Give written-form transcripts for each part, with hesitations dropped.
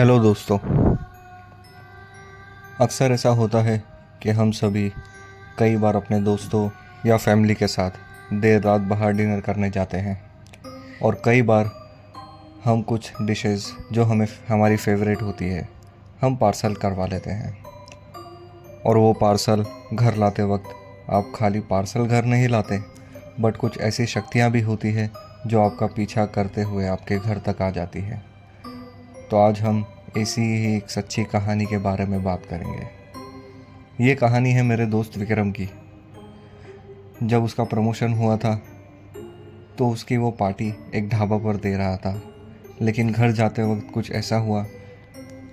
Hello दोस्तों। अक्सर ऐसा होता है कि हम सभी कई बार अपने दोस्तों या फैमिली के साथ देर रात बाहर डिनर करने जाते हैं और कई बार हम कुछ डिशेस जो हमें हमारी फेवरेट होती है हम पार्सल करवा लेते हैं। और वो पार्सल घर लाते वक्त आप खाली पार्सल घर नहीं लाते, बट कुछ ऐसी शक्तियाँ भी होती है जो आपका पीछा करते हुए आपके घर तक आ जाती है। तो आज हम ऐसी ही एक सच्ची कहानी के बारे में बात करेंगे। ये कहानी है मेरे दोस्त विक्रम की। जब उसका प्रमोशन हुआ था तो उसकी वो पार्टी एक ढाबा पर दे रहा था, लेकिन घर जाते वक्त कुछ ऐसा हुआ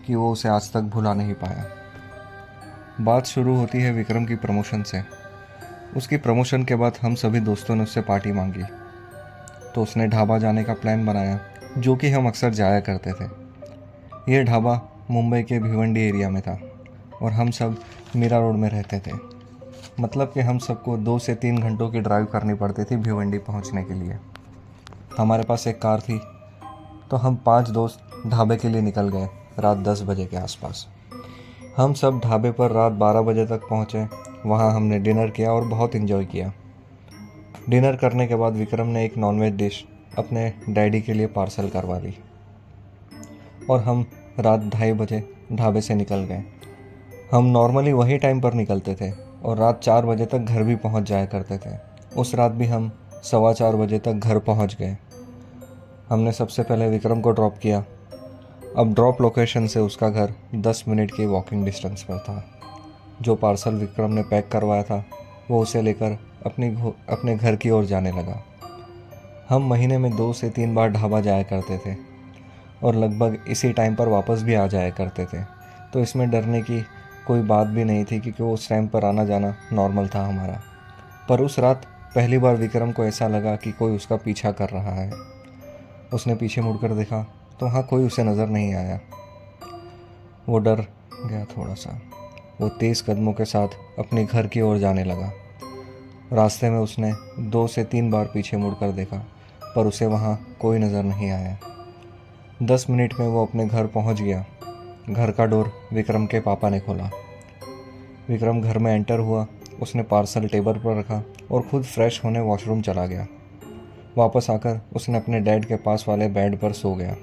कि वो उसे आज तक भुला नहीं पाया। बात शुरू होती है विक्रम की प्रमोशन से। उसकी प्रमोशन के बाद हम सभी दोस्तों ने उससे पार्टी मांगी, तो उसने ढाबा जाने का प्लान बनाया, जो कि हम अक्सर जाया करते थे। यह ढाबा मुंबई के भिवंडी एरिया में था और हम सब मीरा रोड में रहते थे। मतलब कि हम सबको 2 से 3 घंटों की ड्राइव करनी पड़ती थी भिवंडी पहुंचने के लिए। हमारे पास एक कार थी, तो हम 5 दोस्त ढाबे के लिए निकल गए रात 10 बजे के आसपास। हम सब ढाबे पर रात 12 बजे तक पहुँचे। वहाँ हमने डिनर किया और बहुत इन्जॉय किया। डिनर करने के बाद विक्रम ने एक नॉनवेज डिश अपने डैडी के लिए पार्सल करवा ली और हम रात 2:30 बजे ढाबे से निकल गए। हम नॉर्मली वही टाइम पर निकलते थे और रात 4 बजे तक घर भी पहुंच जाया करते थे। उस रात भी हम 4:15 बजे तक घर पहुंच गए। हमने सबसे पहले विक्रम को ड्रॉप किया। अब ड्रॉप लोकेशन से उसका घर 10 मिनट की वॉकिंग डिस्टेंस पर था। जो पार्सल विक्रम ने पैक करवाया था वो उसे लेकर अपने घर की ओर जाने लगा। हम महीने में 2 से 3 बार ढाबा जाया करते थे और लगभग इसी टाइम पर वापस भी आ जाया करते थे, तो इसमें डरने की कोई बात भी नहीं थी क्योंकि उस टाइम पर आना जाना नॉर्मल था हमारा। पर उस रात पहली बार विक्रम को ऐसा लगा कि कोई उसका पीछा कर रहा है। उसने पीछे मुड़कर देखा तो वहाँ कोई उसे नज़र नहीं आया। वो डर गया थोड़ा सा। वो तेज़ कदमों के साथ अपने घर की ओर जाने लगा। रास्ते में उसने 2 से 3 बार पीछे मुड़कर देखा, पर उसे वहाँ कोई नज़र नहीं आया। 10 मिनट में वो अपने घर पहुँच गया। घर का डोर विक्रम के पापा ने खोला। विक्रम घर में एंटर हुआ। उसने पार्सल टेबल पर रखा और खुद फ्रेश होने वॉशरूम चला गया। वापस आकर उसने अपने डैड के पास वाले बेड पर सो गया।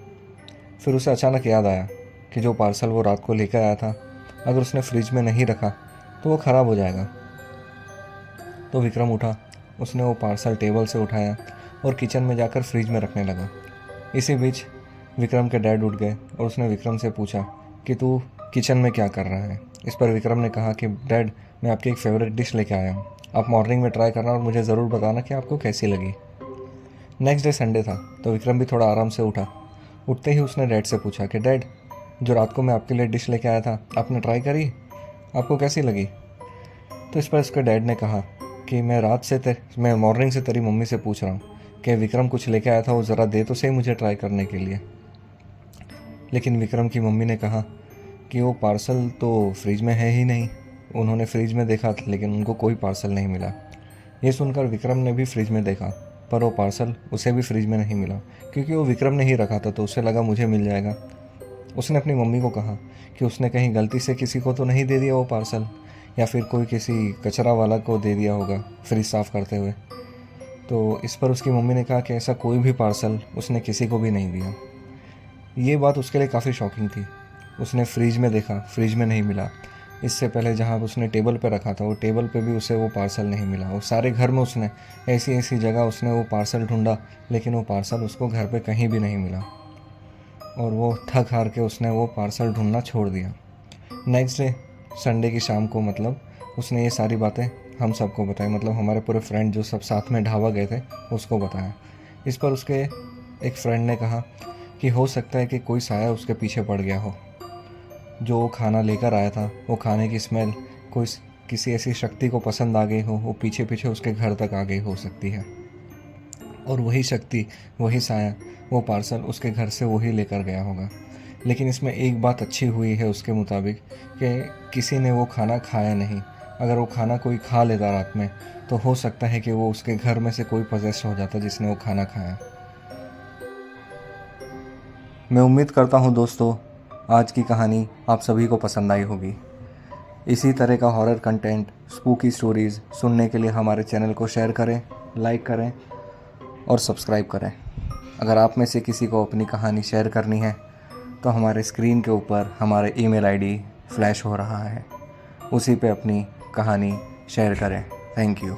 फिर उसे अचानक याद आया कि जो पार्सल वो रात को लेकर आया था, अगर उसने फ्रिज में नहीं रखा तो वो ख़राब हो जाएगा। तो विक्रम उठा। उसने वो पार्सल टेबल से उठाया और किचन में जाकर फ्रिज में रखने लगा। इसी बीच विक्रम के डैड उठ गए और उसने विक्रम से पूछा कि तू किचन में क्या कर रहा है। इस पर विक्रम ने कहा कि डैड, मैं आपकी एक फ़ेवरेट डिश लेके आया हूँ। आप मॉर्निंग में ट्राई करना और मुझे ज़रूर बताना कि आपको कैसी लगी। नेक्स्ट डे संडे था, तो विक्रम भी थोड़ा आराम से उठा। उठते ही उसने डैड से पूछा कि डैड, जो रात को मैं आपके लिए डिश लेके आया था, आपने ट्राई करी? आपको कैसी लगी? तो इस पर उसके डैड ने कहा कि मैं मॉर्निंग से तेरी मम्मी से पूछ रहा हूँ कि विक्रम कुछ लेके आया था, वो ज़रा दे तो सही मुझे ट्राई करने के लिए। लेकिन विक्रम की मम्मी ने कहा कि वो पार्सल तो फ्रिज में है ही नहीं। उन्होंने फ्रिज में देखा लेकिन उनको कोई पार्सल नहीं मिला। ये सुनकर विक्रम ने भी फ्रिज में देखा, पर वो पार्सल उसे भी फ्रिज में नहीं मिला क्योंकि वो विक्रम ने ही रखा था, तो उसे लगा मुझे मिल जाएगा। उसने अपनी मम्मी को कहा कि उसने कहीं गलती से किसी को तो नहीं दे दिया वो पार्सल, या फिर कोई किसी कचरा वाला को दे दिया होगा फ्रिज साफ़ करते हुए। तो इस पर उसकी मम्मी ने कहा कि ऐसा कोई भी पार्सल उसने किसी को भी नहीं दिया। ये बात उसके लिए काफ़ी शॉकिंग थी। उसने फ्रिज में देखा, फ्रिज में नहीं मिला। इससे पहले जहाँ उसने टेबल पे रखा था वो टेबल पे भी उसे वो पार्सल नहीं मिला। वो सारे घर में उसने ऐसी ऐसी जगह उसने वो पार्सल ढूंढा, लेकिन वो पार्सल उसको घर पे कहीं भी नहीं मिला और वो थक हार के उसने वो पार्सल ढूंढना छोड़ दिया। नेक्स्ट डे संडे की शाम को उसने ये सारी बातें हम सबको बताई, हमारे पूरे फ्रेंड जो सब साथ में ढाबा गए थे उसको बताया। इस पर उसके एक फ्रेंड ने कहा कि हो सकता है कि कोई साया उसके पीछे पड़ गया हो। जो वो खाना लेकर आया था, वो खाने की स्मेल किसी ऐसी शक्ति को पसंद आ गई हो, वो पीछे पीछे उसके घर तक आ गई हो सकती है। और वही शक्ति, वही साया, वो पार्सल उसके घर से वही लेकर गया होगा। लेकिन इसमें एक बात अच्छी हुई है उसके मुताबिक कि किसी ने वो खाना खाया नहीं। अगर वो खाना कोई खा लेता रात में, तो हो सकता है कि वो उसके घर में से कोई पजेस्ट हो जाता जिसने वो खाना खाया। मैं उम्मीद करता हूँ दोस्तों आज की कहानी आप सभी को पसंद आई होगी। इसी तरह का हॉरर कंटेंट, स्पूकी स्टोरीज़ सुनने के लिए हमारे चैनल को शेयर करें, लाइक करें और सब्सक्राइब करें। अगर आप में से किसी को अपनी कहानी शेयर करनी है तो हमारे स्क्रीन के ऊपर हमारा ईमेल आईडी फ्लैश हो रहा है, उसी पे अपनी कहानी शेयर करें। Thank you.